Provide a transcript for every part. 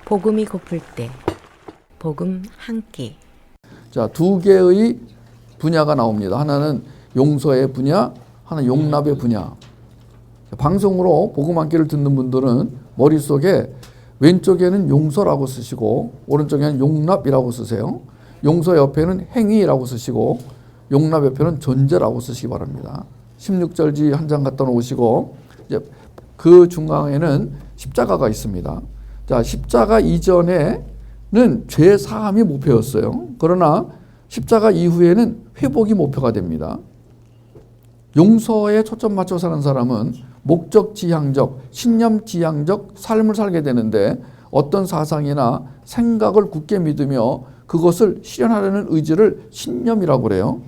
복음이 고플 때 복음 한 끼. 자, 두 개의 분야가 나옵니다. 하나는 용서의 분야, 하나는 용납의 분야. 방송으로 복음 한 끼를 듣는 분들은 머릿속에 왼쪽에는 용서라고 쓰시고 오른쪽에는 용납이라고 쓰세요. 용서 옆에는 행위라고 쓰시고 용납 옆에는 존재라고 쓰시기 바랍니다. 16절지 한 장 갖다 놓으시고 이제 그 중앙에는 십자가가 있습니다. 자, 십자가 이전에는 죄 사함이 목표였어요. 그러나 십자가 이후에는 회복이 목표가 됩니다. 용서에 초점 맞춰 사는 사람은 목적 지향적, 신념 지향적 삶을 살게 되는데 어떤 사상이나 생각을 굳게 믿으며 그것을 실현하려는 의지를 신념이라고 그래요.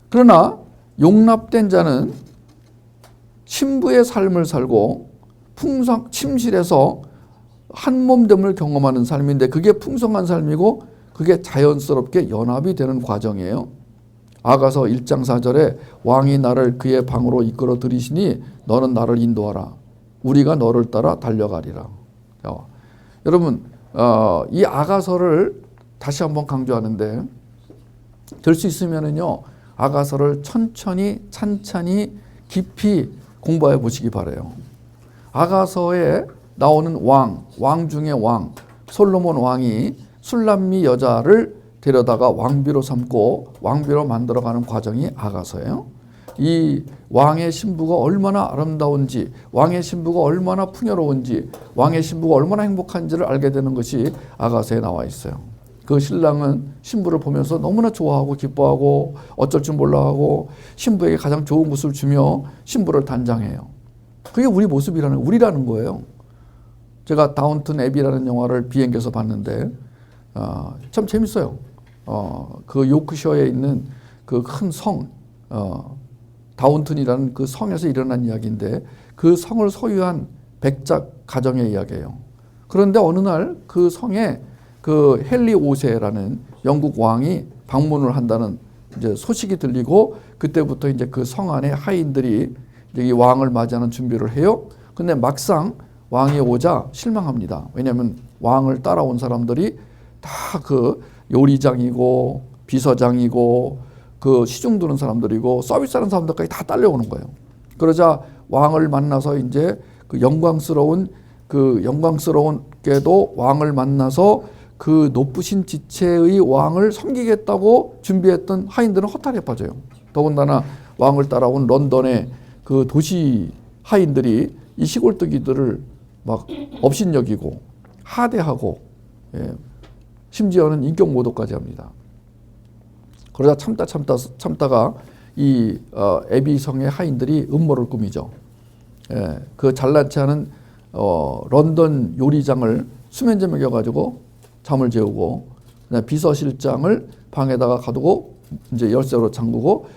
그러나 용납된 자는 신부의 삶을 살고 침실에서 한몸됨을 경험하는 삶인데 그게 풍성한 삶이고 그게 자연스럽게 연합이 되는 과정이에요. 아가서 1장 4절에 왕이 나를 그의 방으로 이끌어 들이시니 너는 나를 인도하라. 우리가 너를 따라 달려가리라. 여러분 이 아가서를 다시 한번 강조하는데 될 수 있으면은요 아가서를 천천히 찬찬히 깊이 공부해 보시기 바라요. 아가서에 나오는 왕 중에 왕 솔로몬 왕이 술람미 여자를 데려다가 왕비로 삼고 왕비로 만들어가는 과정이 아가서예요. 이 왕의 신부가 얼마나 아름다운지 왕의 신부가 얼마나 풍요로운지 왕의 신부가 얼마나 행복한지를 알게 되는 것이 아가서에 나와 있어요. 그 신랑은 신부를 보면서 너무나 좋아하고 기뻐하고 어쩔 줄 몰라하고 신부에게 가장 좋은 것을 주며 신부를 단장해요. 그게 우리 모습이라는 우리라는 거예요. 제가 다운턴 애비라는 영화를 비행기에서 봤는데 참 재밌어요. 그 요크셔에 있는 그 큰 성 다운턴이라는 그 성에서 일어난 이야기인데 그 성을 소유한 백작 가정의 이야기예요. 그런데 어느 날 그 성에 그 헨리 5세라는 영국 왕이 방문을 한다는 이제 소식이 들리고 그때부터 이제 그 성 안에 하인들이 이제 이 왕을 맞이하는 준비를 해요. 근데 막상 왕이 오자 실망합니다. 왜냐하면 왕을 따라온 사람들이 다 그 요리장이고 비서장이고 그 시중 드는 사람들이고 서비스하는 사람들까지 다 딸려오는 거예요. 그러자 왕을 만나서 이제 그 영광스러운게도 왕을 만나서 그 높으신 지체의 왕을 섬기겠다고 준비했던 하인들은 허탈에 빠져요. 더군다나 왕을 따라온 런던의 그 도시 하인들이 이 시골뜨기들을 막 업신여기고 하대하고 심지어는 인격 모독까지 합니다. 그러다 참다가 이 애비성의 하인들이 음모를 꾸미죠. 그 잘난치 않은 런던 요리장을 수면제 먹여가지고 잠을 재우고 비서실장을 방에다가 가두고 이제 열쇠로 잠그고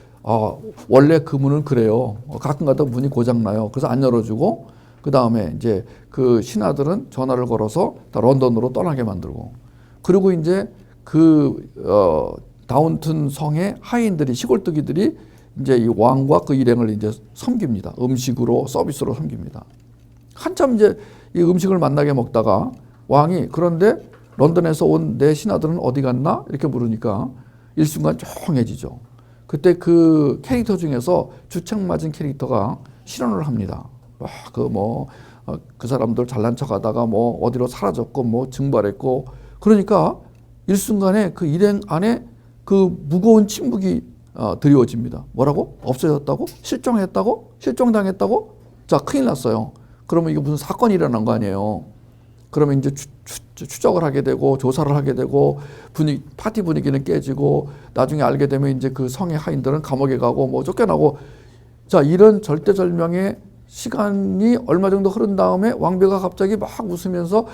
원래 그 문은 그래요. 가끔가다 문이 고장나요. 그래서 안 열어주고 그 다음에 이제 그 신하들은 전화를 걸어서 다 런던으로 떠나게 만들고 그리고 이제 그 다운턴 성의 하인들이 시골뜨기들이 이제 이 왕과 그 일행을 이제 섬깁니다. 음식으로 서비스로 섬깁니다. 한참 이제 이 음식을 만나게 먹다가 왕이 그런데 런던에서 온 내 신하들은 어디 갔나? 이렇게 물으니까 일순간 조용해지죠. 그때 그 캐릭터 중에서 주책 맞은 캐릭터가 실언을 합니다. 그 사람들 잘난 척하다가 뭐 어디로 사라졌고 뭐 증발했고 그러니까 일순간에 그 일행 안에 그 무거운 침묵이 드리워집니다. 뭐라고? 없어졌다고? 실종했다고? 실종당했다고? 자, 큰일 났어요. 그러면 이게 무슨 사건이 일어난 거 아니에요. 그러면 이제 추적을 하게 되고 조사를 하게 되고 파티 분위기는 깨지고 나중에 알게 되면 이제 그 성의 하인들은 감옥에 가고 뭐 쫓겨나고 자, 이런 절대절명의 시간이 얼마 정도 흐른 다음에 왕비가 갑자기 막 웃으면서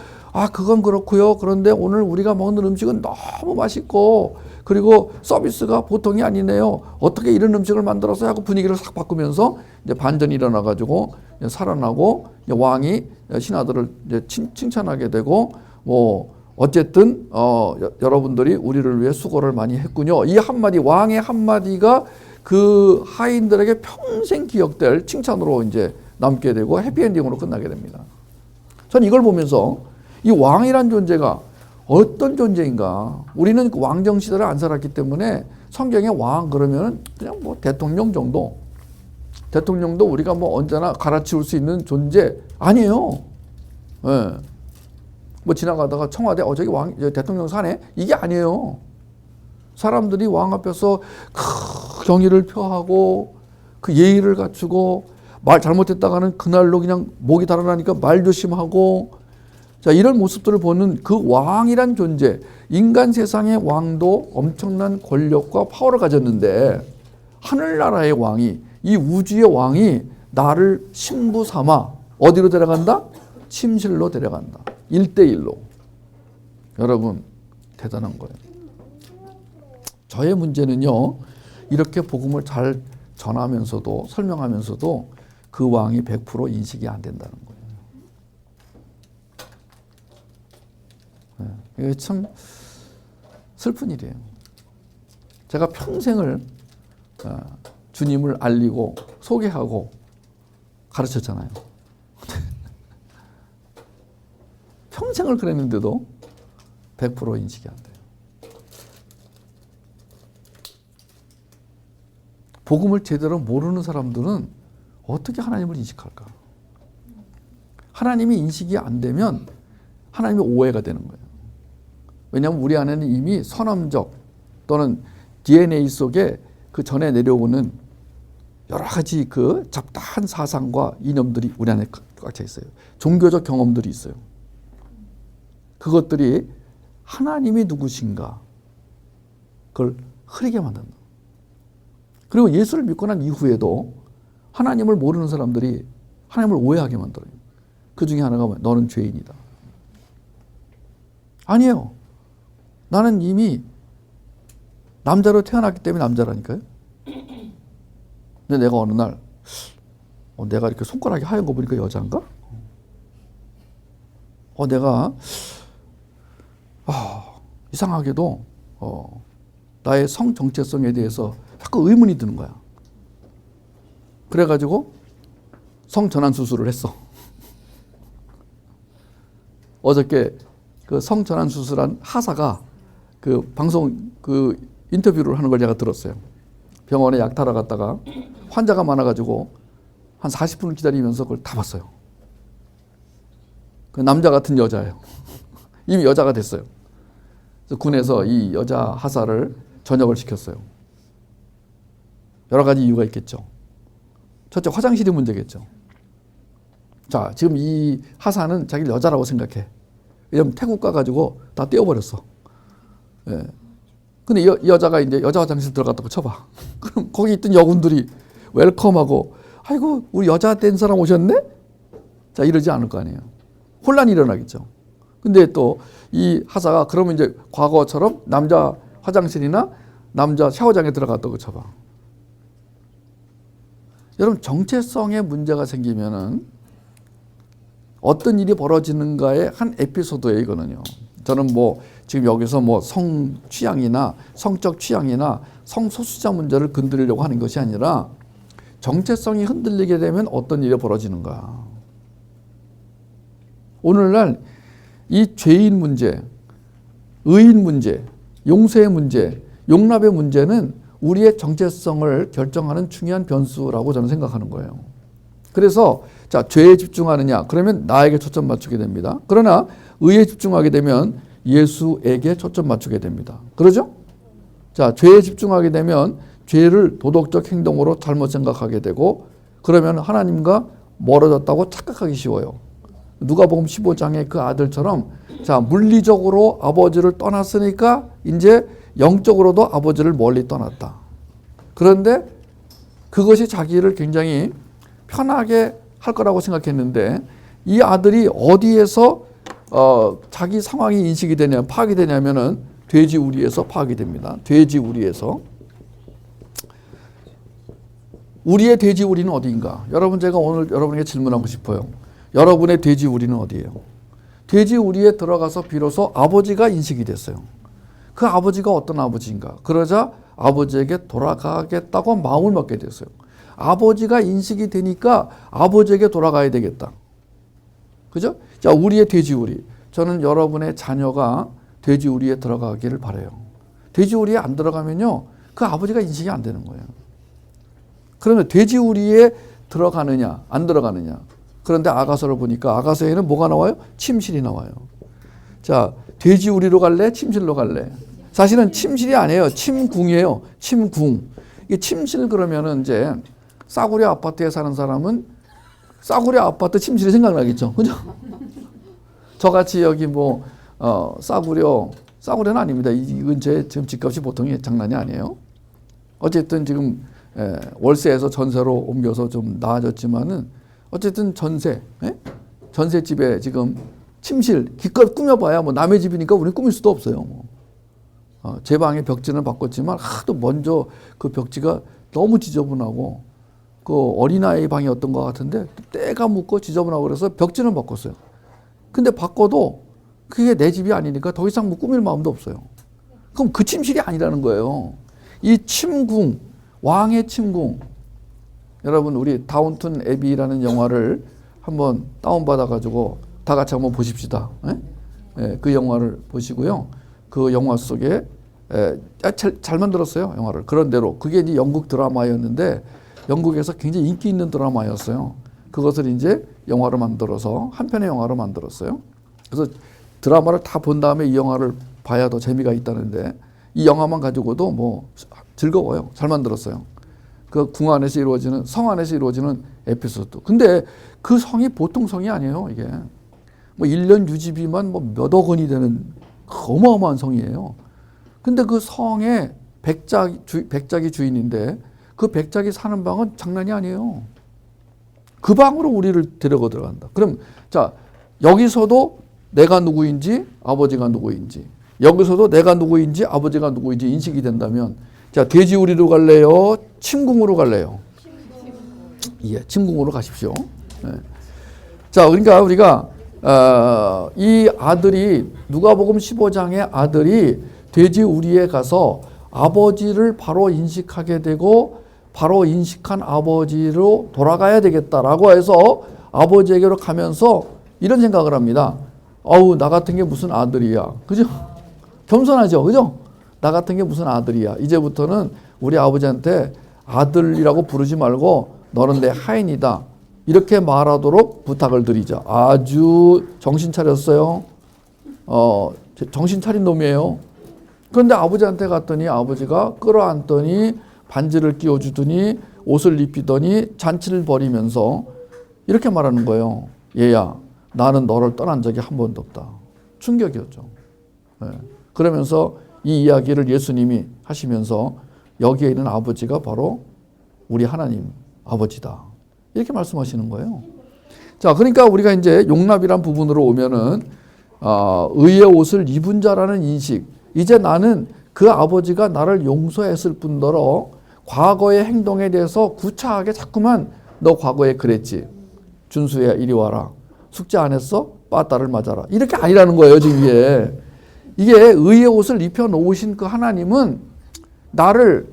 그건 그렇고요. 그런데 오늘 우리가 먹는 음식은 너무 맛있고 그리고 서비스가 보통이 아니네요. 어떻게 이런 음식을 만들어서 하고 분위기를 싹 바꾸면서 이제 반전이 일어나가지고 살아나고 왕이 신하들을 이제 칭찬하게 되고 뭐 어쨌든 여러분들이 우리를 위해 수고를 많이 했군요. 이 한마디 왕의 한마디가 그 하인들에게 평생 기억될 칭찬으로 이제 남게 되고 해피엔딩으로 끝나게 됩니다. 전 이걸 보면서 이 왕이란 존재가 어떤 존재인가? 우리는 왕정 시대를 안 살았기 때문에 성경에 왕 그러면 그냥 뭐 대통령 정도. 대통령도 우리가 뭐 언제나 갈아치울 수 있는 존재 아니에요. 예. 뭐 지나가다가 청와대 저기 왕 대통령 사네 이게 아니에요. 사람들이 왕 앞에서 경의를 표하고 그 예의를 갖추고 말 잘못했다가는 그날로 그냥 목이 달아나니까 말 조심하고 자 이런 모습들을 보는 그 왕이란 존재 인간 세상의 왕도 엄청난 권력과 파워를 가졌는데 하늘나라의 왕이 이 우주의 왕이 나를 신부 삼아 어디로 데려간다? 침실로 데려간다. 1대1로. 여러분 대단한 거예요. 저의 문제는요. 이렇게 복음을 잘 전하면서도 설명하면서도 그 왕이 100% 인식이 안 된다는 거예요. 이게 참 슬픈 일이에요. 제가 평생을 주님을 알리고 소개하고 가르쳤잖아요. 평생을 그랬는데도 100% 인식이 안 돼요. 복음을 제대로 모르는 사람들은 어떻게 하나님을 인식할까? 하나님이 인식이 안 되면 하나님이 오해가 되는 거예요. 왜냐하면 우리 안에는 이미 선험적 또는 DNA 속에 그 전에 내려오는 여러 가지 그 잡다한 사상과 이념들이 우리 안에 꽉 차 있어요. 종교적 경험들이 있어요. 그것들이 하나님이 누구신가 그걸 흐리게 만든다. 그리고 예수를 믿고 난 이후에도 하나님을 모르는 사람들이 하나님을 오해하게 만들어요. 그 중에 하나가 뭐야? 너는 죄인이다. 아니에요. 나는 이미 남자로 태어났기 때문에 남자라니까요. 근데 내가 어느 날 내가 이렇게 손가락이 하얀 거 보니까 여자인가? 내가 이상하게도 나의 성 정체성에 대해서 자꾸 의문이 드는 거야. 그래가지고 성전환 수술을 했어. 어저께 그 성전환 수술한 하사가 그 방송 그 인터뷰를 하는 걸 제가 들었어요. 병원에 약 타러 갔다가 환자가 많아가지고 한 40분을 기다리면서 그걸 다 봤어요. 그 남자 같은 여자예요. 이미 여자가 됐어요. 그래서 군에서 이 여자 하사를 전역을 시켰어요. 여러 가지 이유가 있겠죠. 첫째 화장실이 문제겠죠. 자, 지금 이 하사는 자기를 여자라고 생각해. 왜냐면 태국 가가지고 다 떼어버렸어. 예. 근데 이 여자가 이제 여자 화장실 들어갔다고 쳐봐. 그럼 거기 있던 여군들이 웰컴하고, 아이고, 우리 여자 된 사람 오셨네? 자, 이러지 않을 거 아니에요. 혼란이 일어나겠죠. 근데 또 이 하사가 그러면 이제 과거처럼 남자 화장실이나 남자 샤워장에 들어갔다고 쳐봐. 여러분, 정체성에 문제가 생기면은 어떤 일이 벌어지는가의 한 에피소드예요, 이거는요. 저는 뭐 지금 여기서 뭐 성 취향이나 성적 취향이나 성소수자 문제를 건드리려고 하는 것이 아니라 정체성이 흔들리게 되면 어떤 일이 벌어지는가. 오늘날 이 죄인 문제, 의인 문제, 용서의 문제, 용납의 문제는 우리의 정체성을 결정하는 중요한 변수라고 저는 생각하는 거예요. 그래서 자, 죄에 집중하느냐? 그러면 나에게 초점 맞추게 됩니다. 그러나 의에 집중하게 되면 예수에게 초점 맞추게 됩니다. 그러죠? 자, 죄에 집중하게 되면 죄를 도덕적 행동으로 잘못 생각하게 되고 그러면 하나님과 멀어졌다고 착각하기 쉬워요. 누가복음 15장의 그 아들처럼 자, 물리적으로 아버지를 떠났으니까 이제 영적으로도 아버지를 멀리 떠났다. 그런데 그것이 자기를 굉장히 편하게 할 거라고 생각했는데 이 아들이 어디에서 자기 상황이 인식이 되냐, 파악이 되냐면은 돼지 우리에서 파악이 됩니다. 돼지 우리에서. 우리의 돼지 우리는 어디인가? 여러분, 제가 오늘 여러분에게 질문하고 싶어요. 여러분의 돼지 우리는 어디예요? 돼지 우리에 들어가서 비로소 아버지가 인식이 됐어요. 그 아버지가 어떤 아버지인가? 그러자 아버지에게 돌아가겠다고 마음을 먹게 됐어요. 아버지가 인식이 되니까 아버지에게 돌아가야 되겠다. 그죠? 자, 우리의 돼지 우리. 저는 여러분의 자녀가 돼지우리에 들어가기를 바라요. 돼지우리에 안 들어가면요, 그 아버지가 인식이 안 되는 거예요. 그러면 돼지우리에 들어가느냐 안 들어가느냐. 그런데 아가서를 보니까 아가서에는 뭐가 나와요? 침실이 나와요. 자, 돼지우리로 갈래? 침실로 갈래? 사실은 침실이 아니에요. 침궁이에요. 침궁. 이 침실 그러면은 이제 싸구려 아파트에 사는 사람은 싸구려 아파트 침실이 생각나겠죠. 그죠? 저같이 여기 뭐 싸구려는 아닙니다. 이 근처에 지금 집값이 보통이 장난이 아니에요. 어쨌든 지금 월세에서 전세로 옮겨서 좀 나아졌지만은 어쨌든 전세집에 지금 침실 기껏 꾸며봐야 뭐 남의 집이니까 우리는 꾸밀 수도 없어요. 제 방의 벽지는 바꿨지만 하도 먼저 그 벽지가 너무 지저분하고 그 어린아이 방이었던 것 같은데 때가 묻고 지저분하고 그래서 벽지는 바꿨어요. 근데 바꿔도 그게 내 집이 아니니까 더 이상 뭐 꾸밀 마음도 없어요. 그럼 그 침실이 아니라는 거예요. 이 침궁, 왕의 침궁. 여러분 우리 다운턴 애비라는 영화를 한번 다운받아가지고 다 같이 한번 보십시다. 그 영화를 보시고요. 그 영화 속에 잘 만들었어요. 영화를. 그런대로 그게 이제 영국 드라마였는데 영국에서 굉장히 인기 있는 드라마였어요. 그것을 이제 영화로 만들어서 한 편의 영화로 만들었어요. 그래서 드라마를 다 본 다음에 이 영화를 봐야 더 재미가 있다는데 이 영화만 가지고도 뭐 즐거워요. 잘 만들었어요. 그 궁 안에서 이루어지는 성 안에서 이루어지는 에피소드. 근데 그 성이 보통 성이 아니에요. 이게 뭐 1년 유지비만 뭐 몇억 원이 되는 어마어마한 성이에요. 근데 그 성에 백작이 주인인데 그 백작이 사는 방은 장난이 아니에요. 그 방으로 우리를 데려가 들어간다. 그럼 자, 여기서도 내가 누구인지 아버지가 누구인지, 여기서도 내가 누구인지 아버지가 누구인지 인식이 된다면, 자, 돼지우리로 갈래요? 침궁으로 갈래요? 예, 침궁으로 가십시오. 네. 자, 그러니까 우리가 이 아들이 누가복음 15장의 아들이 돼지우리에 가서 아버지를 바로 인식하게 되고 바로 인식한 아버지로 돌아가야 되겠다라고 해서 아버지에게로 가면서 이런 생각을 합니다. 어우, 나 같은 게 무슨 아들이야. 그죠? 겸손하죠. 그죠? 나 같은 게 무슨 아들이야. 이제부터는 우리 아버지한테 아들이라고 부르지 말고 너는 내 하인이다. 이렇게 말하도록 부탁을 드리자. 아주 정신 차렸어요. 정신 차린 놈이에요. 그런데 아버지한테 갔더니 아버지가 끌어안더니 반지를 끼워주더니 옷을 입히더니 잔치를 벌이면서 이렇게 말하는 거예요. 얘야, 나는 너를 떠난 적이 한 번도 없다. 충격이었죠. 네. 그러면서 이 이야기를 예수님이 하시면서 여기에 있는 아버지가 바로 우리 하나님 아버지다. 이렇게 말씀하시는 거예요. 자, 그러니까 우리가 이제 용납이란 부분으로 오면은 의의 옷을 입은 자라는 인식. 이제 나는 그 아버지가 나를 용서했을 뿐더러 과거의 행동에 대해서 구차하게 자꾸만 너 과거에 그랬지. 준수야 이리 와라. 숙제 안 했어? 빠따를 맞아라. 이렇게 아니라는 거예요, 지금 이게. 이게 의의 옷을 입혀 놓으신 그 하나님은 나를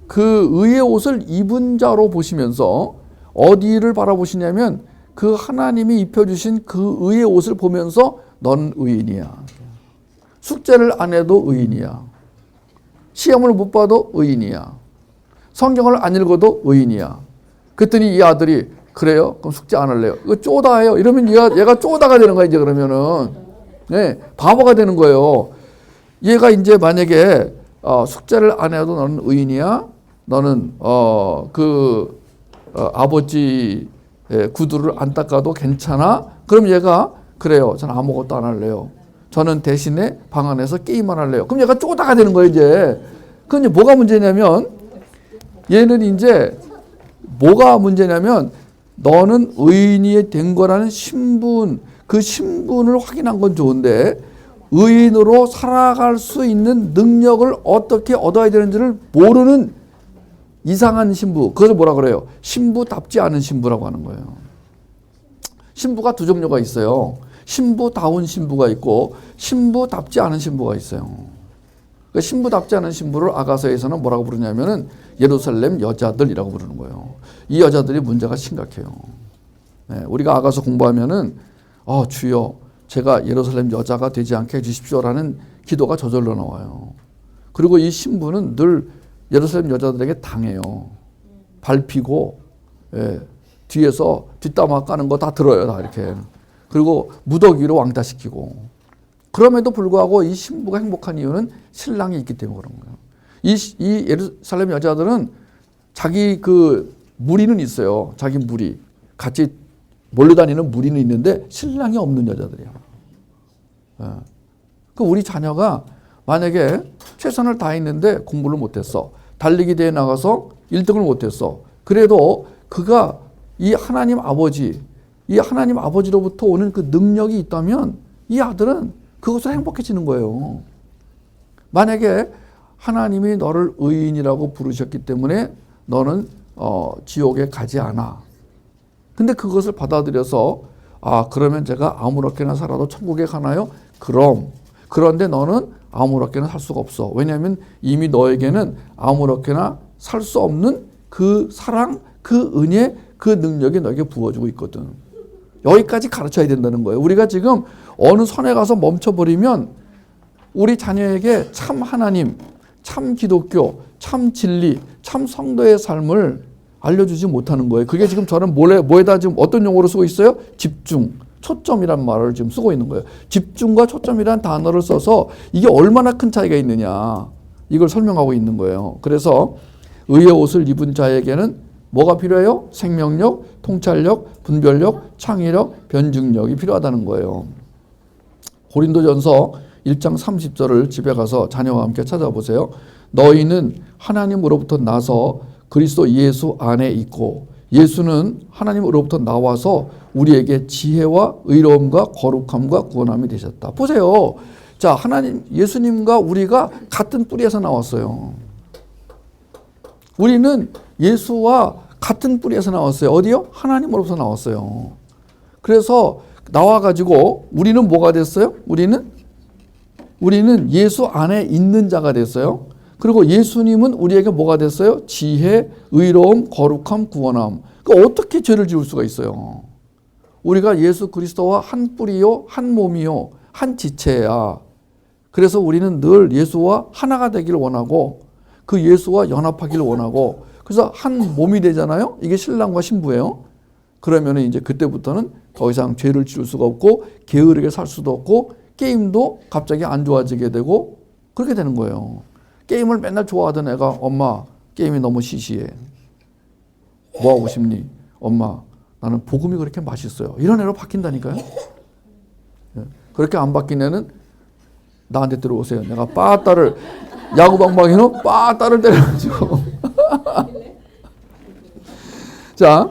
그 의의 옷을 입은 자로 보시면서 어디를 바라보시냐면 그 하나님이 입혀주신 그 의의 옷을 보면서 넌 의인이야. 숙제를 안 해도 의인이야. 시험을 못 봐도 의인이야. 성경을 안 읽어도 의인이야. 그랬더니 이 아들이 그래요? 그럼 숙제 안 할래요. 이거 쪼다해요. 이러면 얘가 쪼다가 되는 거야, 이제 그러면은. 네, 바보가 되는 거예요. 얘가 이제 만약에 숙제를 안 해도 너는 의인이야. 너는 아버지 구두를 안 닦아도 괜찮아. 그럼 얘가 그래요. 저는 아무것도 안 할래요. 저는 대신에 방 안에서 게임만 할래요. 그럼 얘가 쪼다가 되는 거예요, 이제. 그럼 이제 뭐가 문제냐면 얘는 이제 뭐가 문제냐면 너는 의인이 된 거라는 신분, 그 신분을 확인한 건 좋은데 의인으로 살아갈 수 있는 능력을 어떻게 얻어야 되는지를 모르는 이상한 신부. 그것을 뭐라 그래요? 신부답지 않은 신부라고 하는 거예요. 신부가 두 종류가 있어요. 신부다운 신부가 있고 신부답지 않은 신부가 있어요. 그 신부답지 않은 신부를 아가서에서는 뭐라고 부르냐면은 예루살렘 여자들이라고 부르는 거예요. 이 여자들이 문제가 심각해요. 네, 우리가 아가서 공부하면은 주여 제가 예루살렘 여자가 되지 않게 해주십시오라는 기도가 저절로 나와요. 그리고 이 신부는 늘 예루살렘 여자들에게 당해요. 밟히고, 예, 뒤에서 뒷담화 까는 거 다 들어요, 다 이렇게. 그리고 무더기로 왕따시키고. 그럼에도 불구하고 이 신부가 행복한 이유는 신랑이 있기 때문에 그런 거예요. 이 예루살렘 여자들은 자기 그 무리는 있어요. 자기 무리. 같이 몰려다니는 무리는 있는데 신랑이 없는 여자들이야. 예. 그 우리 자녀가 만약에 최선을 다했는데 공부를 못했어. 달리기 대회에 나가서 1등을 못했어. 그래도 그가 이 하나님 아버지로부터 오는 그 능력이 있다면 이 아들은 그것으로 행복해지는 거예요. 만약에 하나님이 너를 의인이라고 부르셨기 때문에 너는 지옥에 가지 않아. 근데 그것을 받아들여서 그러면 제가 아무렇게나 살아도 천국에 가나요? 그런데 너는 아무렇게나 살 수가 없어. 왜냐하면 이미 너에게는 아무렇게나 살 수 없는 그 사랑, 그 은혜, 그 능력이 너에게 부어주고 있거든. 여기까지 가르쳐야 된다는 거예요. 우리가 지금 어느 선에 가서 멈춰버리면 우리 자녀에게 참 하나님, 참 기독교, 참 진리, 참 성도의 삶을 알려주지 못하는 거예요. 그게 지금 저는 뭐에다 지금 어떤 용어로 쓰고 있어요? 집중, 초점이란 말을 지금 쓰고 있는 거예요. 집중과 초점이란 단어를 써서 이게 얼마나 큰 차이가 있느냐 이걸 설명하고 있는 거예요. 그래서 의의 옷을 입은 자에게는 뭐가 필요해요? 생명력, 통찰력, 분별력, 창의력, 변증력이 필요하다는 거예요. 고린도전서 1장 30절을 집에 가서 자녀와 함께 찾아보세요. 너희는 하나님으로부터 나서 그리스도 예수 안에 있고 예수는 하나님으로부터 나와서 우리에게 지혜와 의로움과 거룩함과 구원함이 되셨다. 보세요. 자, 하나님, 예수님과 우리가 같은 뿌리에서 나왔어요. 우리는 예수와 같은 뿌리에서 나왔어요. 어디요? 하나님으로부터 나왔어요. 그래서 나와가지고 우리는 뭐가 됐어요? 우리는 예수 안에 있는 자가 됐어요. 그리고 예수님은 우리에게 뭐가 됐어요? 지혜, 의로움, 거룩함, 구원함. 그러니까 어떻게 죄를 지을 수가 있어요? 우리가 예수 그리스도와 한 뿌리요, 한 몸이요, 한 지체야. 그래서 우리는 늘 예수와 하나가 되기를 원하고 그 예수와 연합하기를 원하고 그래서 한 몸이 되잖아요. 이게 신랑과 신부예요. 그러면 이제 그때부터는 더 이상 죄를 지을 수가 없고 게으르게 살 수도 없고 게임도 갑자기 안 좋아지게 되고 그렇게 되는 거예요. 게임을 맨날 좋아하던 애가 엄마 게임이 너무 시시해. 뭐 하고 싶니? 엄마 나는 복음이 그렇게 맛있어요. 이런 애로 바뀐다니까요. 그렇게 안 바뀐 애는 나한테 들어오세요. 내가 빠따를 야구방망이로 빠따를 때려가지고 자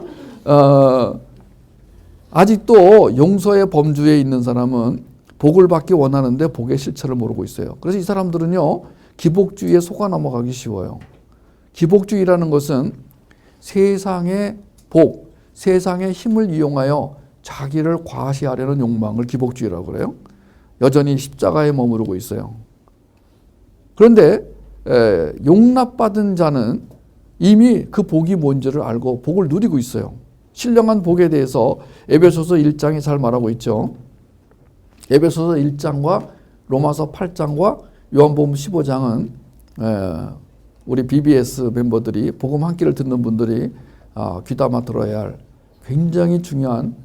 아직도 용서의 범주에 있는 사람은 복을 받기 원하는데 복의 실체를 모르고 있어요. 그래서 이 사람들은요 기복주의에 속아 넘어가기 쉬워요. 기복주의라는 것은 세상의 복, 세상의 힘을 이용하여 자기를 과시하려는 욕망을 기복주의라고 그래요. 여전히 십자가에 머무르고 있어요. 그런데 용납받은 자는 이미 그 복이 뭔지를 알고 복을 누리고 있어요. 신령한 복에 대해서 에베소서 1장이 잘 말하고 있죠. 에베소서 1장과 로마서 8장과 요한복음 15장은 우리 BBS 멤버들이 복음 한 끼를 듣는 분들이 귀담아 들어야 할 굉장히 중요한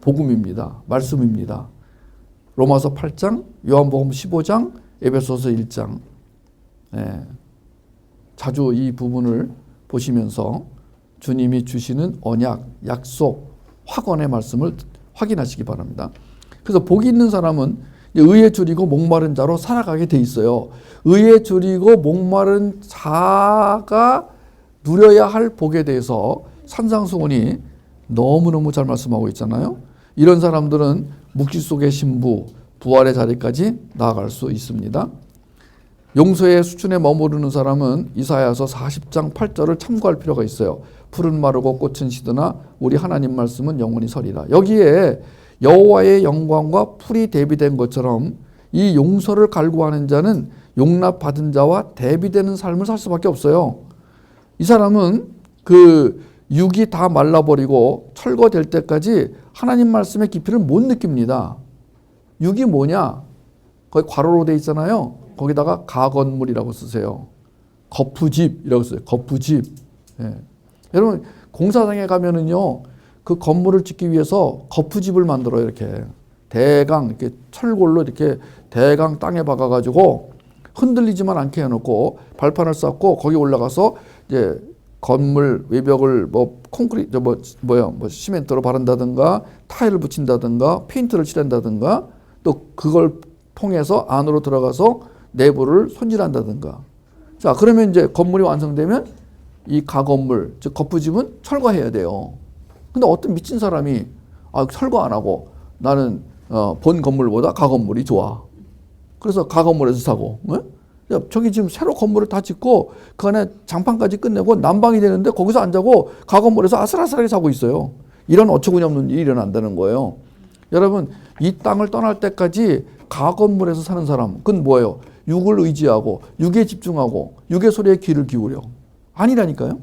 복음입니다. 말씀입니다. 로마서 8장, 요한복음 15장, 에베소서 1장. 자주 이 부분을 보시면서 주님이 주시는 언약, 약속, 확언의 말씀을 확인하시기 바랍니다. 그래서 복이 있는 사람은 의에 줄이고 목마른 자로 살아가게 돼 있어요. 의에 줄이고 목마른 자가 누려야 할 복에 대해서 산상수훈이 너무너무 잘 말씀하고 있잖아요. 이런 사람들은 묵시 속의 신부, 부활의 자리까지 나아갈 수 있습니다. 용서의 수준에 머무르는 사람은 이사야서 40장 8절을 참고할 필요가 있어요. 풀은 마르고 꽃은 시드나 우리 하나님 말씀은 영원히 서리라. 여기에 여호와의 영광과 풀이 대비된 것처럼 이 용서를 갈구하는 자는 용납받은 자와 대비되는 삶을 살 수밖에 없어요. 이 사람은 그 육이 다 말라버리고 철거될 때까지 하나님 말씀의 깊이를 못 느낍니다. 육이 뭐냐? 거기 괄호로 돼 있잖아요. 거기다가 가건물이라고 쓰세요. 거푸집이라고 써요. 거푸집. 예. 여러분 공사장에 가면은요, 그 건물을 짓기 위해서 거푸집을 만들어요. 이렇게 대강 이렇게 철골로 이렇게 대강 땅에 박아가지고 흔들리지만 않게 해놓고 발판을 쌓고 거기 올라가서 이제 건물 외벽을 뭐 콘크리트 뭐 시멘트로 바른다든가 타일을 붙인다든가 페인트를 칠한다든가 또 그걸 통해서 안으로 들어가서 내부를 손질한다든가. 자, 그러면 이제 건물이 완성되면 이 가건물, 즉 거푸집은 철거해야 돼요. 근데 어떤 미친 사람이 철거 안 하고 나는 본 건물보다 가건물이 좋아. 그래서 가건물에서 사고. 네? 저기 지금 새로 건물을 다 짓고 그 안에 장판까지 끝내고 난방이 되는데 거기서 안 자고 가건물에서 아슬아슬하게 자고 있어요. 이런 어처구니 없는 일이 일어난다는 거예요. 여러분 이 땅을 떠날 때까지 가건물에서 사는 사람, 그건 뭐예요? 육을 의지하고 육에 집중하고 육의 소리에 귀를 기울여. 아니라니까요.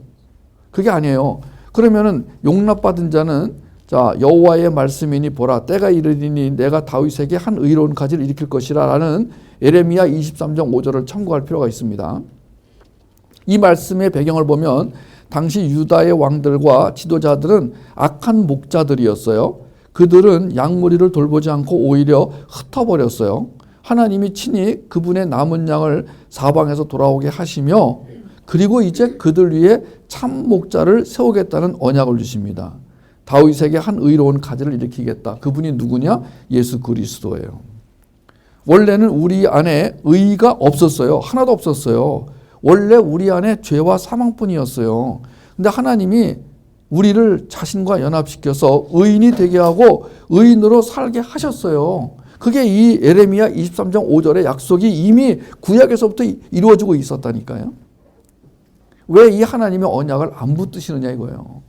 그게 아니에요. 그러면은 용납받은 자는 자 여호와의 말씀이니 보라 때가 이르리니 내가 다윗에게 한 의로운 가지를 일으킬 것이라 라는 예레미야 23장 5절을 참고할 필요가 있습니다. 이 말씀의 배경을 보면 당시 유다의 왕들과 지도자들은 악한 목자들이었어요. 그들은 양무리를 돌보지 않고 오히려 흩어버렸어요. 하나님이 친히 그분의 남은 양을 사방에서 돌아오게 하시며 그리고 이제 그들 위해 참 목자를 세우겠다는 언약을 주십니다. 다윗에게 한 의로운 가지를 일으키겠다. 그분이 누구냐? 예수 그리스도예요. 원래는 우리 안에 의가 없었어요. 하나도 없었어요. 원래 우리 안에 죄와 사망뿐이었어요. 근데 하나님이 우리를 자신과 연합시켜서 의인이 되게 하고 의인으로 살게 하셨어요. 그게 이 예레미야 23장 5절의 약속이 이미 구약에서부터 이루어지고 있었다니까요. 왜 이 하나님의 언약을 안 붙드시느냐 이거예요.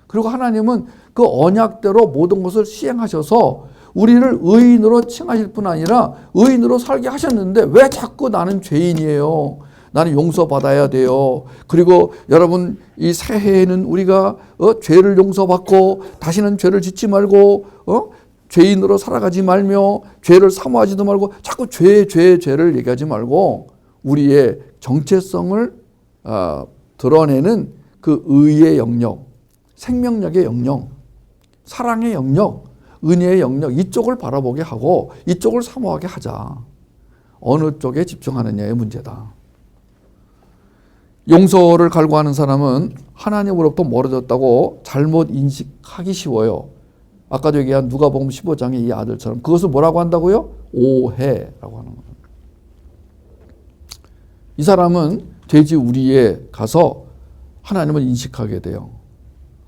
그리고 하나님은 그 언약대로 모든 것을 시행하셔서 우리를 의인으로 칭하실 뿐 아니라 의인으로 살게 하셨는데 왜 자꾸 나는 죄인이에요. 나는 용서받아야 돼요. 그리고 여러분 이 새해에는 우리가 죄를 용서받고 다시는 죄를 짓지 말고 죄인으로 살아가지 말며 죄를 사모하지도 말고 자꾸 죄를 얘기하지 말고 우리의 정체성을 드러내는 그 의의 영역, 생명력의 영역, 사랑의 영역, 은혜의 영역 이쪽을 바라보게 하고 이쪽을 사모하게 하자. 어느 쪽에 집중하느냐의 문제다. 용서를 갈구하는 사람은 하나님으로부터 멀어졌다고 잘못 인식하기 쉬워요. 아까도 얘기한 누가복음 15장의 이 아들처럼 그것을 뭐라고 한다고요? 오해라고 하는 거예요. 이 사람은 돼지 우리에 가서 하나님을 인식하게 돼요.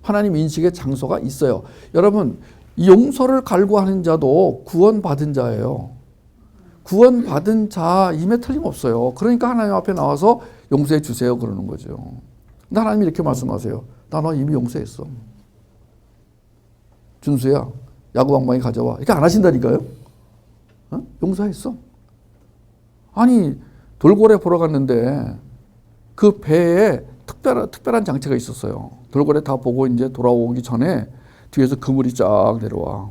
하나님 인식의 장소가 있어요. 여러분 이 용서를 갈구하는 자도 구원받은 자예요. 구원받은 자임에 틀림없어요. 그러니까 하나님 앞에 나와서 용서해 주세요 그러는 거죠. 근데 하나님이 이렇게 말씀하세요. 나 너 이미 용서했어. 준수야 야구방망이 가져와. 이렇게 안 하신다니까요. 용서했어. 아니 돌고래 보러 갔는데 그 배에 특별한 장치가 있었어요. 돌고래 다 보고 이제 돌아오기 전에 뒤에서 그물이 쫙 내려와.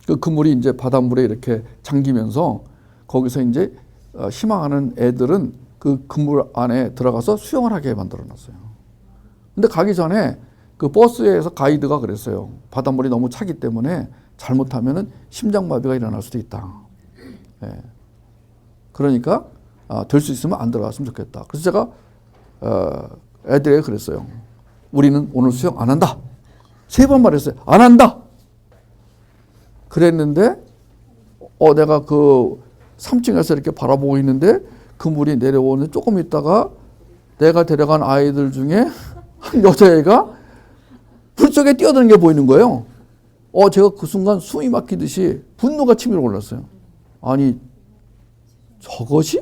그 그물이 이제 바닷물에 이렇게 잠기면서 거기서 이제 희망하는 애들은 그 그물 안에 들어가서 수영을 하게 만들어 놨어요. 근데 가기 전에 그 버스에서 가이드가 그랬어요. 바닷물이 너무 차기 때문에 잘못하면은 심장마비가 일어날 수도 있다. 네. 그러니까 될 수 있으면 안 들어갔으면 좋겠다. 그래서 제가 애들에게 그랬어요. 우리는 오늘 수영 안 한다. 3번 말했어요. 안 한다. 그랬는데 내가 그 3층에서 이렇게 바라보고 있는데 그 물이 내려오는데 조금 있다가 내가 데려간 아이들 중에 한 여자애가 불 속에 뛰어드는 게 보이는 거예요. 제가 그 순간 숨이 막히듯이 분노가 치밀어 올랐어요. 아니 저것이?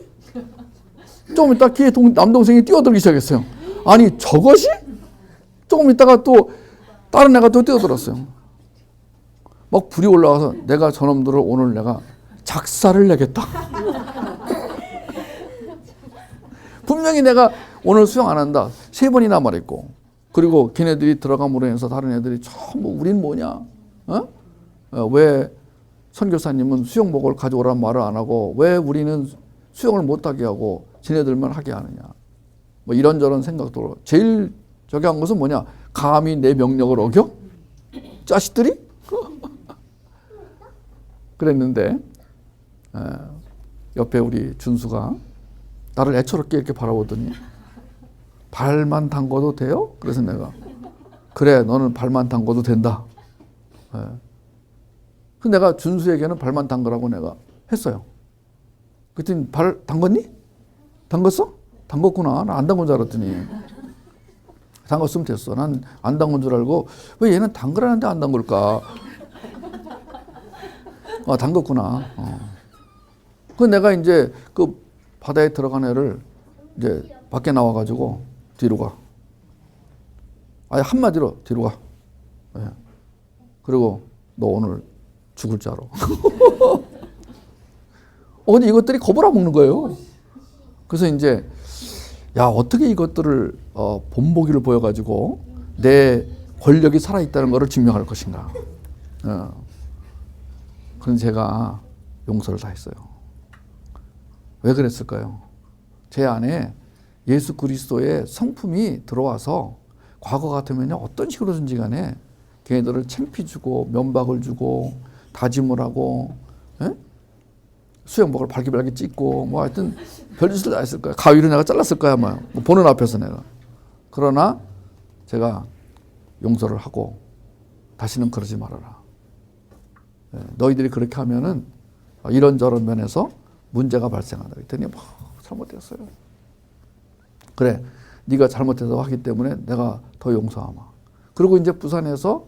조금 있다 뒤에 남동생이 뛰어들기 시작했어요. 아니 저것이? 조금 있다가 또 다른 애가 또 뛰어들었어요. 막 불이 올라와서 내가 저놈들을 오늘 내가 작사를 내겠다. 분명히 내가 오늘 수영 안 한다. 3번이나 말했고 그리고 걔네들이 들어감으로 해서 다른 애들이 전부 우린 뭐냐? 왜 선교사님은 수영복을 가져오라는 말을 안 하고 왜 우리는 수영을 못하게 하고 지네들만 하게 하느냐. 뭐 이런저런 생각도. 제일 저기 한 것은 뭐냐. 감히 내 명령을 어겨? 자식들이? 그랬는데 옆에 우리 준수가 나를 애처롭게 이렇게 바라보더니 발만 담궈도 돼요? 그래서 내가 그래 너는 발만 담궈도 된다. 그래서 내가 준수에게는 발만 담그라고 내가 했어요. 그랬더니 발 담궜니? 담궜어? 담궜구나. 나 안 담근 줄 알았더니 담궜으면 됐어. 난 안 담근 줄 알고 왜 얘는 담그라는데 안 담글까? 담궜구나. 그 내가 이제 그 바다에 들어간 애를 이제 밖에 나와가지고 뒤로 가. 아예 한마디로 뒤로 가. 네. 그리고 너 오늘 죽을 줄 알아. 근데 이것들이 겁을 안 먹는 거예요. 그래서 이제 야 어떻게 이것들을 본보기를 보여가지고 내 권력이 살아있다는 것을 증명할 것인가. 그런 제가 용서를 다 했어요. 왜 그랬을까요? 제 안에 예수 그리스도의 성품이 들어와서 과거 같으면 어떤 식으로든지 간에 걔네들을 창피 주고 면박을 주고 다짐을 하고 수영복을 발기발기 찢고 뭐 하여튼 별짓을 다 했을 거야. 가위로 내가 잘랐을 거야 아마. 뭐 보는 앞에서 내가. 그러나 제가 용서를 하고 다시는 그러지 말아라. 너희들이 그렇게 하면은 이런저런 면에서 문제가 발생한다. 그랬더니 잘못됐어요. 그래, 네가 잘못해서 하기 때문에 내가 더 용서하마. 그리고 이제 부산에서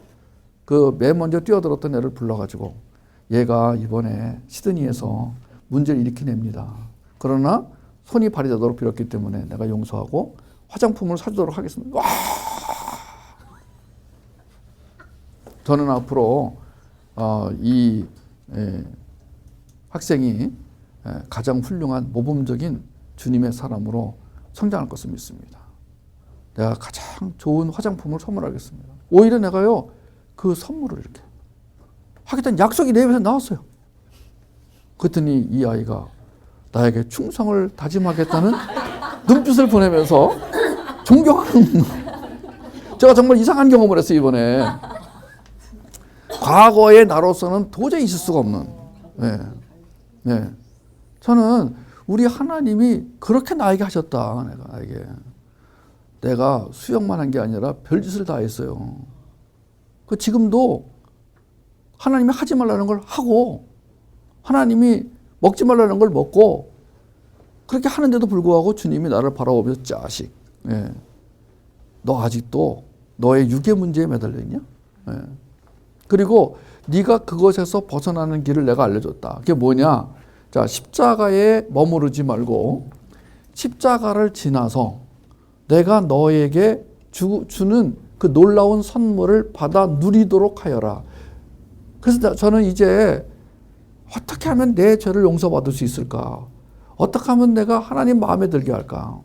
그 맨 먼저 뛰어들었던 애를 불러가지고 얘가 이번에 시드니에서 문제를 일으킨 애입니다. 그러나 손이 발이 되도록 빌었기 때문에 내가 용서하고 화장품을 사주도록 하겠습니다. 와! 저는 앞으로 이 학생이 가장 훌륭한 모범적인 주님의 사람으로 성장할 것을 믿습니다. 내가 가장 좋은 화장품을 선물하겠습니다. 오히려 내가요 그 선물을 이렇게 하겠다는 약속이 내 입에서 나왔어요. 그랬더니 이 아이가 나에게 충성을 다짐하겠다는 눈빛을 보내면서 존경하는 제가 정말 이상한 경험을 했어요 이번에. 과거의 나로서는 도저히 있을 수가 없는. 저는 우리 하나님이 그렇게 나에게 하셨다. 내가 수영만 한 게 아니라 별짓을 다 했어요. 그 지금도 하나님이 하지 말라는 걸 하고 하나님이 먹지 말라는 걸 먹고 그렇게 하는데도 불구하고 주님이 나를 바라보면서 자식, 너 아직도 너의 육의 문제에 매달려 있냐? 그리고 네가 그것에서 벗어나는 길을 내가 알려줬다. 그게 뭐냐? 자, 십자가에 머무르지 말고 십자가를 지나서 내가 너에게 주는 그 놀라운 선물을 받아 누리도록 하여라. 그래서 저는 이제 어떻게 하면 내 죄를 용서받을 수 있을까? 어떻게 하면 내가 하나님 마음에 들게 할까?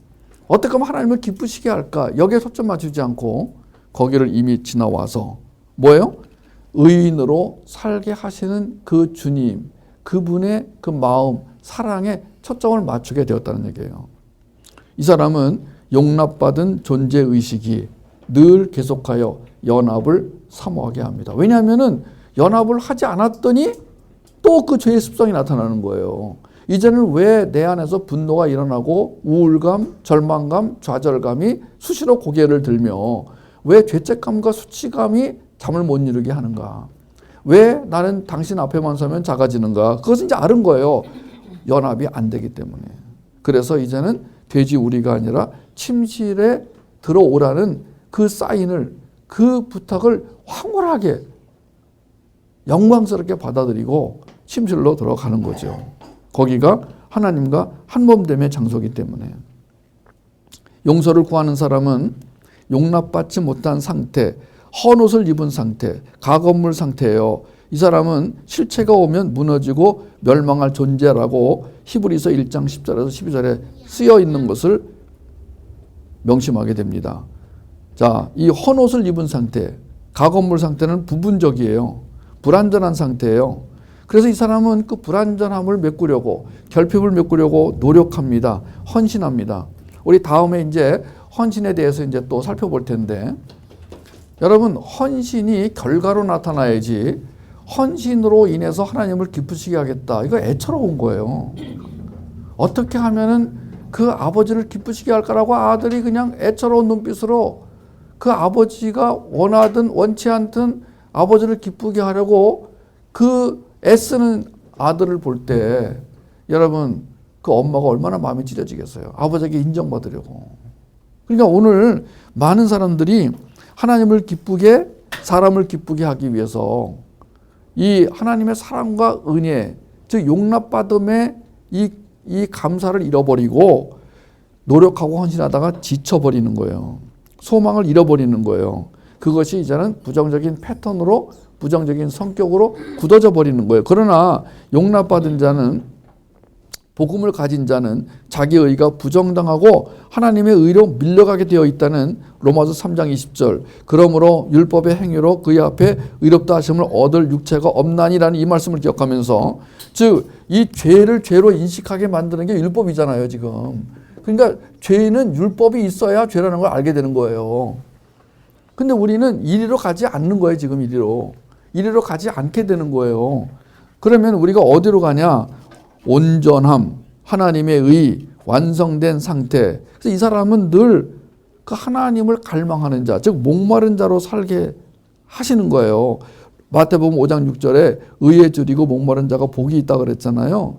어떻게 하면 하나님을 기쁘시게 할까? 여기에 초점 맞추지 않고 거기를 이미 지나와서 뭐예요? 의인으로 살게 하시는 그 주님, 그분의 그 마음, 사랑에 초점을 맞추게 되었다는 얘기예요. 이 사람은 용납받은 존재의식이 늘 계속하여 연합을 사모하게 합니다. 왜냐하면 연합을 하지 않았더니 또 그 죄의 습성이 나타나는 거예요. 이제는 왜 내 안에서 분노가 일어나고 우울감, 절망감, 좌절감이 수시로 고개를 들며 왜 죄책감과 수치감이 잠을 못 이루게 하는가? 왜 나는 당신 앞에만 서면 작아지는가? 그것은 이제 아는 거예요. 연합이 안 되기 때문에. 그래서 이제는 돼지 우리가 아니라 침실에 들어오라는 그 사인을, 그 부탁을 황홀하게 영광스럽게 받아들이고 침실로 들어가는 거죠. 거기가 하나님과 한몸됨의 장소이기 때문에. 용서를 구하는 사람은 용납받지 못한 상태, 헌옷을 입은 상태, 가건물 상태예요. 이 사람은 실체가 오면 무너지고 멸망할 존재라고 히브리서 1장 10절에서 12절에 쓰여 있는 것을 명심하게 됩니다. 자, 이 헌옷을 입은 상태, 가건물 상태는 부분적이에요. 불완전한 상태예요. 그래서 이 사람은 그 불완전함을 메꾸려고, 결핍을 메꾸려고 노력합니다. 헌신합니다. 우리 다음에 이제 헌신에 대해서 이제 또 살펴볼 텐데, 여러분, 헌신이 결과로 나타나야지 헌신으로 인해서 하나님을 기쁘시게 하겠다, 이거 애처로운 거예요. 어떻게 하면은 그 아버지를 기쁘시게 할까라고 아들이 그냥 애처로운 눈빛으로 그 아버지가 원하든 원치 않든 아버지를 기쁘게 하려고 그 애쓰는 아들을 볼 때, 여러분, 그 엄마가 얼마나 마음이 찢어지겠어요. 아버지에게 인정받으려고. 그러니까 오늘 많은 사람들이 하나님을 기쁘게, 사람을 기쁘게 하기 위해서 이 하나님의 사랑과 은혜, 즉 용납받음의 이 감사를 잃어버리고 노력하고 헌신하다가 지쳐버리는 거예요. 소망을 잃어버리는 거예요. 그것이 이제는 부정적인 패턴으로, 부정적인 성격으로 굳어져 버리는 거예요. 그러나 용납받은 자는, 복음을 가진 자는 자기 의가 부정당하고 하나님의 의로 밀려가게 되어 있다는 로마서 3장 20절. 그러므로 율법의 행위로 그의 앞에 의롭다 하심을 얻을 육체가 없나니라는 이 말씀을 기억하면서, 즉 이 죄를 죄로 인식하게 만드는 게 율법이잖아요, 지금. 그러니까 죄는 율법이 있어야 죄라는 걸 알게 되는 거예요. 근데 우리는 이리로 가지 않는 거예요, 지금 이리로. 이리로 가지 않게 되는 거예요. 그러면 우리가 어디로 가냐? 온전함, 하나님의 의, 완성된 상태. 그래서 이 사람은 늘 그 하나님을 갈망하는 자, 즉 목마른 자로 살게 하시는 거예요. 마태복음 5장 6절에 의에 줄이고 목마른 자가 복이 있다 그랬잖아요.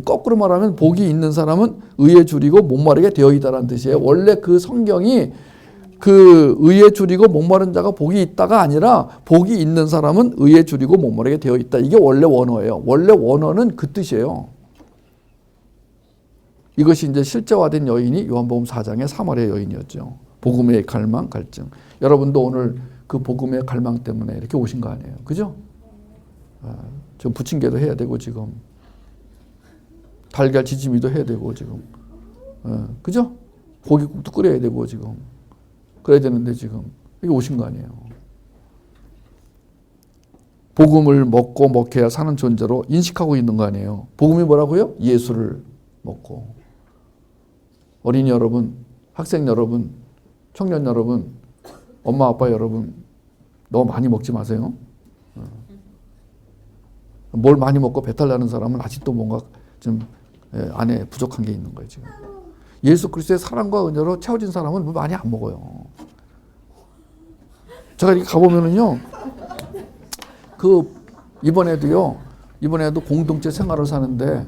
거꾸로 말하면 복이 있는 사람은 의에 줄이고 목마르게 되어 있다는 뜻이에요. 원래 그 성경이 그 의에 줄이고 목마른 자가 복이 있다가 아니라 복이 있는 사람은 의에 줄이고 목마르게 되어 있다. 이게 원래 원어예요. 원래 원어는 그 뜻이에요. 이것이 이제 실제화된 여인이 요한복음 4장의 사마리아 여인이었죠. 복음의 갈망, 갈증. 여러분도 오늘 그 복음의 갈망 때문에 이렇게 오신 거 아니에요. 그죠? 지금 부침개도 해야 되고, 지금 달걀 지짐이도 해야 되고, 지금 그죠? 고기국도 끓여야 되고, 지금 그래야 되는데 지금 이게 오신 거 아니에요. 복음을 먹고 먹혀야 사는 존재로 인식하고 있는 거 아니에요. 복음이 뭐라고요? 예수를 먹고. 어린이 여러분, 학생 여러분, 청년 여러분, 엄마 아빠 여러분, 너무 많이 먹지 마세요. 뭘 많이 먹고 배탈 나는 사람은 아직도 뭔가 좀 안에 부족한 게 있는 거예요, 지금. 예수 그리스도의 사랑과 은혜로 채워진 사람은 많이 안 먹어요. 제가 이렇게 가보면은요, 이번에도 공동체 생활을 사는데,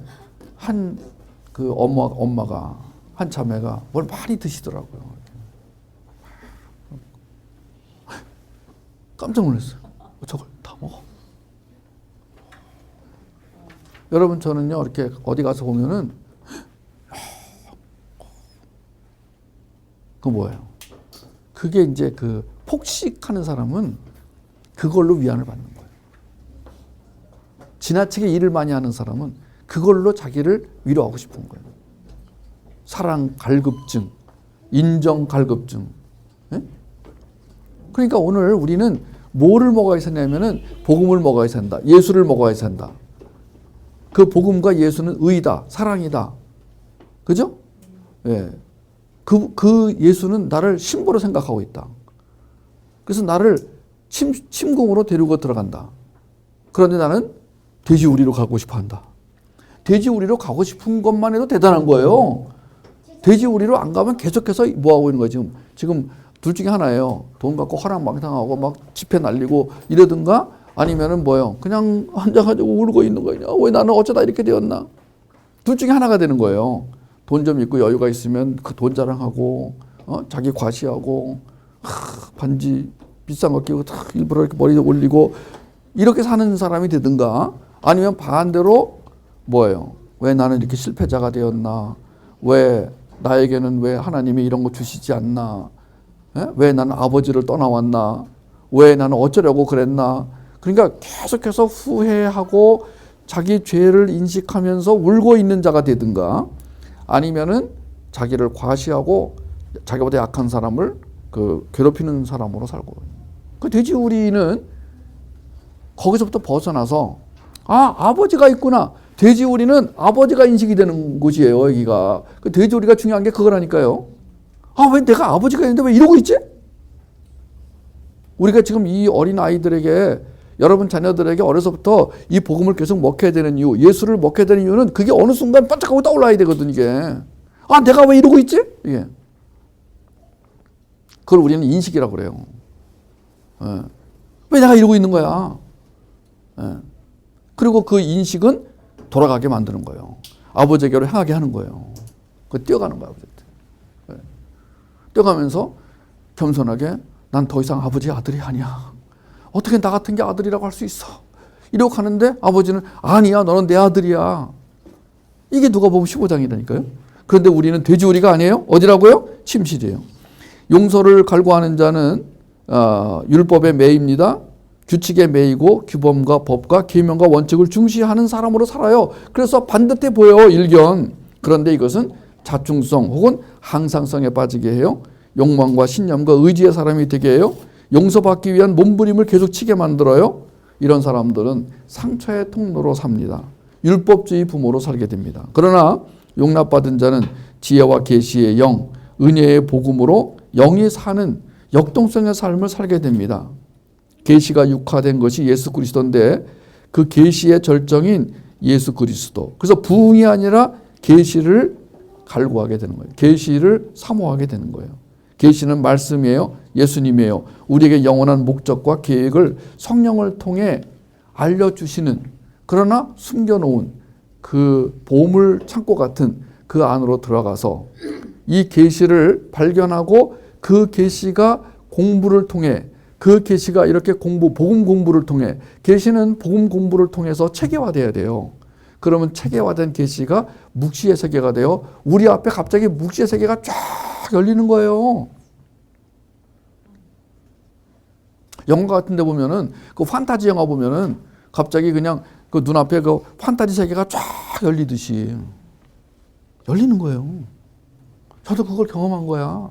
그 엄마가, 한 자매가 뭘 많이 드시더라고요. 깜짝 놀랐어요. 저걸 다 먹어. 여러분, 저는요, 이렇게 어디 가서 보면은, 그 뭐예요? 그게 이제 그 폭식하는 사람은 그걸로 위안을 받는 거예요. 지나치게 일을 많이 하는 사람은 그걸로 자기를 위로하고 싶은 거예요. 사랑 갈급증, 인정 갈급증. 네? 그러니까 오늘 우리는 뭐를 먹어야 된다면은 복음을 먹어야 된다. 예수를 먹어야 된다. 그 복음과 예수는 의다, 사랑이다. 그죠? 예. 그 예수는 나를 신부로 생각하고 있다. 그래서 나를 침궁으로 데리고 들어간다. 그런데 나는 돼지우리로 가고 싶어 한다. 돼지우리로 가고 싶은 것만 해도 대단한 거예요. 돼지우리로 안 가면 계속해서 뭐하고 있는 거예요. 지금 둘 중에 하나예요. 돈 갖고 허랑방탕하고 막 지폐 날리고 이러든가, 아니면은 뭐예요. 그냥 앉아가지고 울고 있는 거냐. 왜 나는 어쩌다 이렇게 되었나. 둘 중에 하나가 되는 거예요. 돈 좀 있고 여유가 있으면 그 돈 자랑하고, 자기 과시하고, 반지 비싼 거 끼고 일부러 이렇게 머리 올리고 이렇게 사는 사람이 되든가, 아니면 반대로 뭐예요. 왜 나는 이렇게 실패자가 되었나. 왜 나에게는 왜 하나님이 이런 거 주시지 않나. 왜 나는 아버지를 떠나왔나. 왜 나는 어쩌려고 그랬나. 그러니까 계속해서 후회하고 자기 죄를 인식하면서 울고 있는 자가 되든가, 아니면은 자기를 과시하고 자기보다 약한 사람을 괴롭히는 사람으로 살고. 그 돼지우리는 거기서부터 벗어나서 아, 아버지가 있구나. 돼지우리는 아버지가 인식이 되는 곳이에요, 여기가. 그 돼지우리가 중요한 게 그거라니까요. 아, 왜 내가 아버지가 있는데 왜 이러고 있지? 우리가 지금 이 어린 아이들에게, 여러분 자녀들에게 어려서부터 이 복음을 계속 먹혀야 되는 이유, 예수를 먹혀야 되는 이유는 그게 어느 순간 반짝하고 떠올라야 되거든, 이게. 아, 내가 왜 이러고 있지? 이게. 그걸 우리는 인식이라고 그래요. 예. 왜 내가 이러고 있는 거야? 예. 그리고 그 인식은 돌아가게 만드는 거예요. 아버지에게로 향하게 하는 거예요. 그 뛰어가는 거야, 아버지한테. 예. 뛰어가면서 겸손하게 난 더 이상 아버지의 아들이 아니야. 어떻게 나 같은 게 아들이라고 할 수 있어? 이러고 가는데 아버지는 아니야, 너는 내 아들이야. 이게 누가복음 15장이라니까요. 그런데 우리는 돼지우리가 아니에요. 어디라고요? 침실이에요. 용서를 갈구하는 자는 율법에 매입니다. 규칙에 매이고 규범과 법과 계명과 원칙을 중시하는 사람으로 살아요. 그래서 반듯해 보여요, 일견. 그런데 이것은 자충성 혹은 항상성에 빠지게 해요. 욕망과 신념과 의지의 사람이 되게 해요. 용서받기 위한 몸부림을 계속 치게 만들어요. 이런 사람들은 상처의 통로로 삽니다. 율법주의 부모로 살게 됩니다. 그러나 용납받은 자는 지혜와 계시의 영, 은혜의 복음으로 영이 사는 역동성의 삶을 살게 됩니다. 계시가 육화된 것이 예수 그리스도인데 그 계시의 절정인 예수 그리스도. 그래서 부흥이 아니라 계시를 갈구하게 되는 거예요. 계시를 사모하게 되는 거예요. 계시는 말씀이에요. 예수님이에요. 우리에게 영원한 목적과 계획을 성령을 통해 알려주시는, 그러나 숨겨놓은 그 보물 창고 같은 그 안으로 들어가서 이 계시를 발견하고 그 계시가 공부를 통해, 그 계시가 이렇게 복음 공부를 통해, 계시는 복음 공부를 통해서 체계화돼야 돼요. 그러면 체계화된 계시가 묵시의 세계가 돼요. 우리 앞에 갑자기 묵시의 세계가 쫙 열리는 거예요. 영화 같은 데 보면은, 그 판타지 영화 보면은 갑자기 그냥 그 눈앞에 그 판타지 세계가 쫙 열리듯이 열리는 거예요. 저도 그걸 경험한 거야.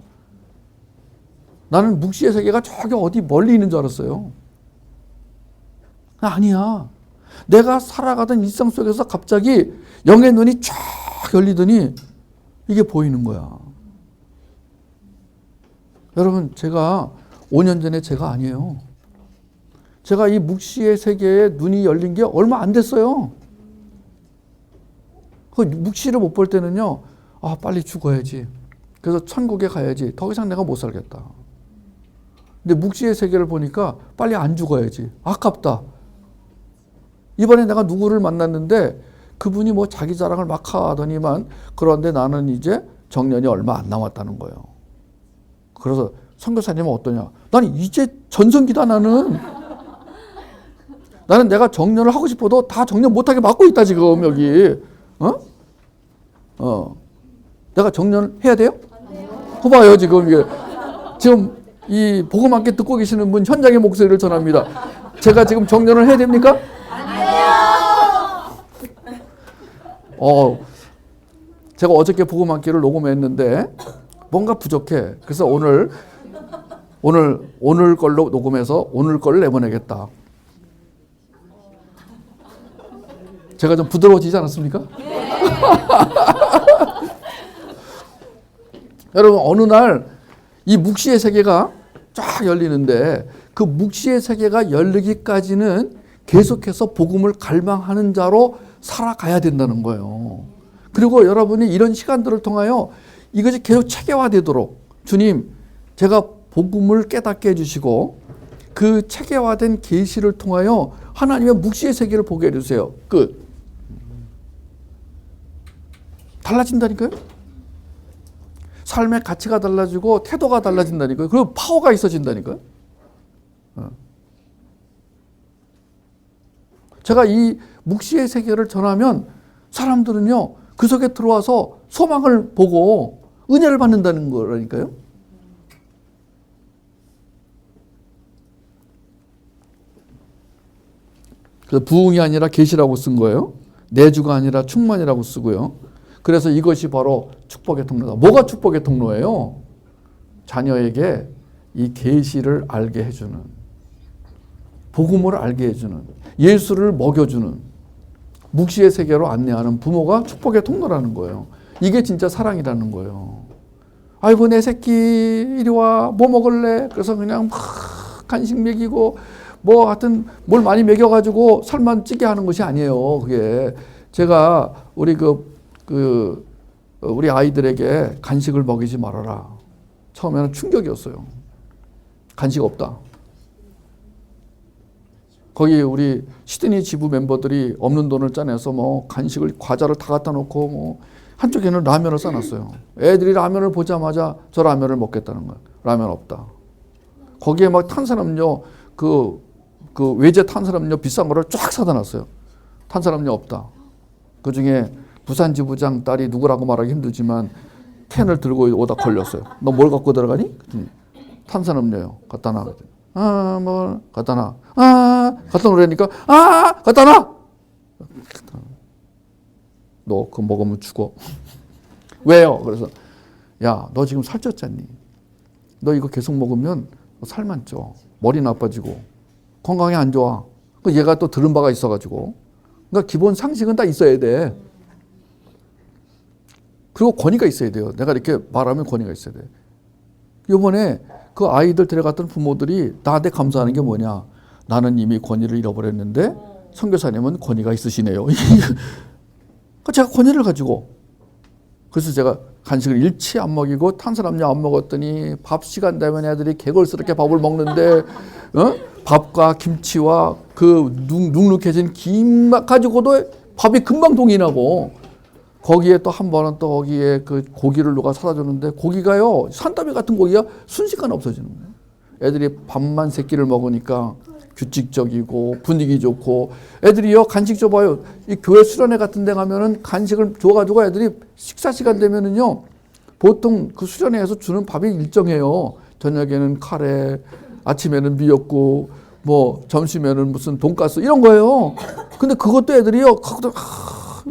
나는 묵시의 세계가 저기 어디 멀리 있는 줄 알았어요. 아니야. 내가 살아가던 일상 속에서 갑자기 영의 눈이 쫙 열리더니 이게 보이는 거야. 여러분, 제가 5년 전에 제가 아니에요. 제가 이 묵시의 세계에 눈이 열린 게 얼마 안 됐어요. 그 묵시를 못 볼 때는요, 아, 빨리 죽어야지. 그래서 천국에 가야지. 더 이상 내가 못 살겠다. 근데 묵시의 세계를 보니까 빨리 안 죽어야지. 아깝다. 이번에 내가 누구를 만났는데 그분이 뭐 자기 자랑을 막 하더니만, 그런데 나는 이제 정년이 얼마 안 남았다는 거예요. 그래서 선교사님은 어떠냐? 나는 이제 전성기다, 나는. 나는 내가 정년을 하고 싶어도 다 정년 못하게 막고 있다, 지금, 여기. 내가 정년 해야 돼요? 봐봐요, 지금 이게. 지금 이 복음 함께 듣고 계시는 분 현장의 목소리를 전합니다. 제가 지금 정년을 해야 됩니까? 제가 어저께 복음 함께를 녹음했는데 뭔가 부족해. 그래서 오늘 걸로 녹음해서 오늘 걸 내보내겠다. 제가 좀 부드러워지지 않았습니까? 여러분, 어느 날 이 묵시의 세계가 쫙 열리는데 그 묵시의 세계가 열리기까지는 계속해서 복음을 갈망하는 자로 살아가야 된다는 거예요. 그리고 여러분이 이런 시간들을 통하여 이것이 계속 체계화되도록 주님, 제가 복음을 깨닫게 해주시고 그 체계화된 계시를 통하여 하나님의 묵시의 세계를 보게 해주세요. 끝. 달라진다니까요. 삶의 가치가 달라지고 태도가 달라진다니까요. 그리고 파워가 있어진다니까요. 제가 이 묵시의 세계를 전하면 사람들은요, 그 속에 들어와서 소망을 보고 은혜를 받는다는 거라니까요. 그래서 부흥이 아니라 계시라고 쓴 거예요. 내주가 아니라 충만이라고 쓰고요. 그래서 이것이 바로 축복의 통로다. 뭐가 축복의 통로예요? 자녀에게 이 계시를 알게 해주는, 복음을 알게 해주는, 예수를 먹여주는, 묵시의 세계로 안내하는 부모가 축복의 통로라는 거예요. 이게 진짜 사랑이라는 거예요. 아이고 내 새끼 이리 와, 뭐 먹을래? 그래서 그냥 막 간식 먹이고 뭐 하여튼 뭘 많이 먹여가지고 살만 찌게 하는 것이 아니에요. 그게 제가 우리 우리 아이들에게 간식을 먹이지 말아라. 처음에는 충격이었어요. 간식 없다. 거기 우리 시드니 지부 멤버들이 없는 돈을 짜내서 뭐 간식을 과자를 다 갖다 놓고 뭐 한쪽에는 라면을 싸놨어요. 애들이 라면을 보자마자 저 라면을 먹겠다는 거야. 라면 없다. 거기에 막 탄산음료 그 외제 탄산음료 비싼 거를 쫙 사다 놨어요. 탄산음료 없다. 그 중에 부산 지부장 딸이 누구라고 말하기 힘들지만 캔을 들고 오다 걸렸어요. 너 뭘 갖고 들어가니? 탄산음료요. 갖다 놔. 뭐 갖다 놔. 갖다 놓으라니까. 갖다 놔. 너 그거 먹으면 죽어. 왜요? 그래서 야, 너 지금 살쪘잖니? 너 이거 계속 먹으면 살만 쪄. 머리 나빠지고 건강에 안 좋아. 얘가 또 들은 바가 있어가지고. 그러니까 기본 상식은 다 있어야 돼. 그리고 권위가 있어야 돼요. 내가 이렇게 말하면 권위가 있어야 돼. 이번에 그 아이들 데려갔던 부모들이 나한테 감사하는 게 뭐냐. 나는 이미 권위를 잃어버렸는데 선교사님은 권위가 있으시네요. 제가 권위를 가지고 그래서 제가 간식을 일치 안 먹이고 탄산음료 안 먹었더니 밥 시간 되면 애들이 개걸스럽게 밥을 먹는데 밥과 김치와 그 눅눅해진 김 가지고도 밥이 금방 동이 나고 거기에 또 한 번은 또 거기에 그 고기를 누가 사다 줬는데 고기가요 산더미 같은 고기가 순식간에 없어지는 거예요. 애들이 밥만 세 끼를 먹으니까 규칙적이고 분위기 좋고 애들이요 간식 줘봐요. 이 교회 수련회 같은 데 가면은 간식을 줘가지고 애들이 식사 시간 되면은요 보통 그 수련회에서 주는 밥이 일정해요. 저녁에는 카레, 아침에는 미역국, 뭐 점심에는 무슨 돈가스 이런 거예요. 근데 그것도 애들이요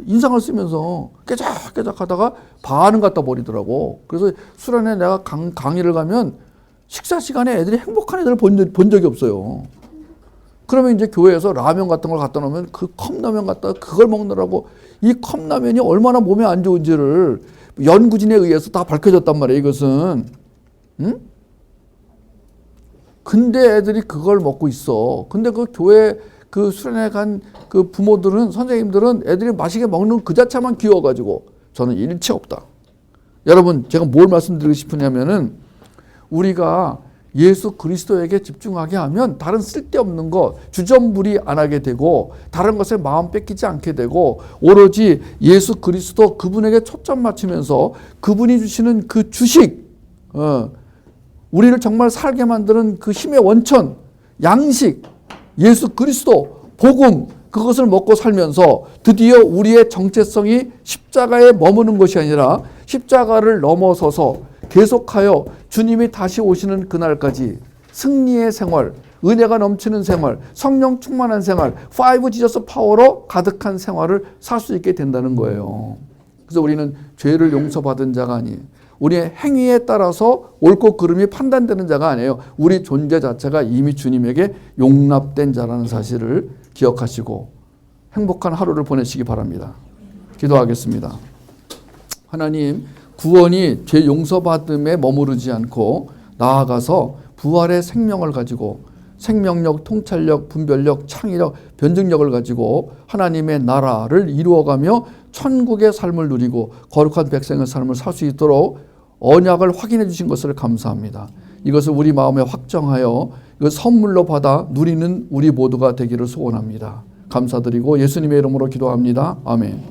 인상을 쓰면서 깨작깨작 하다가 반은 갖다 버리더라고. 그래서 수련회 내가 강의를 가면 식사 시간에 애들이 행복한 애들을 본 적이 없어요. 그러면 이제 교회에서 라면 같은 걸 갖다 놓으면 그 컵라면 갖다 그걸 먹느라고 이 컵라면이 얼마나 몸에 안 좋은지를 연구진에 의해서 다 밝혀졌단 말이에요, 이것은. 응? 근데 애들이 그걸 먹고 있어. 근데 그 교회 그 수련회 간 그 부모들은, 선생님들은 애들이 맛있게 먹는 그 자체만 귀여워가지고 저는 일체 없다. 여러분, 제가 뭘 말씀드리고 싶으냐면은 우리가 예수 그리스도에게 집중하게 하면 다른 쓸데없는 거 주전부리 안 하게 되고 다른 것에 마음 뺏기지 않게 되고 오로지 예수 그리스도 그분에게 초점 맞추면서 그분이 주시는 그 주식, 우리를 정말 살게 만드는 그 힘의 원천, 양식, 예수 그리스도, 복음, 그것을 먹고 살면서 드디어 우리의 정체성이 십자가에 머무는 것이 아니라 십자가를 넘어서서 계속하여 주님이 다시 오시는 그날까지 승리의 생활, 은혜가 넘치는 생활, 성령 충만한 생활, 5 지저스 파워로 가득한 생활을 살 수 있게 된다는 거예요. 그래서 우리는 죄를 용서받은 자가 아니에요. 우리의 행위에 따라서 옳고 그름이 판단되는 자가 아니에요. 우리 존재 자체가 이미 주님에게 용납된 자라는 사실을 기억하시고 행복한 하루를 보내시기 바랍니다. 기도하겠습니다. 하나님, 구원이 죄 용서받음에 머무르지 않고 나아가서 부활의 생명을 가지고 생명력, 통찰력, 분별력, 창의력, 변증력을 가지고 하나님의 나라를 이루어가며 천국의 삶을 누리고 거룩한 백성의 삶을 살 수 있도록 언약을 확인해 주신 것을 감사합니다. 이것을 우리 마음에 확정하여 이걸 선물로 받아 누리는 우리 모두가 되기를 소원합니다. 감사드리고 예수님의 이름으로 기도합니다. 아멘.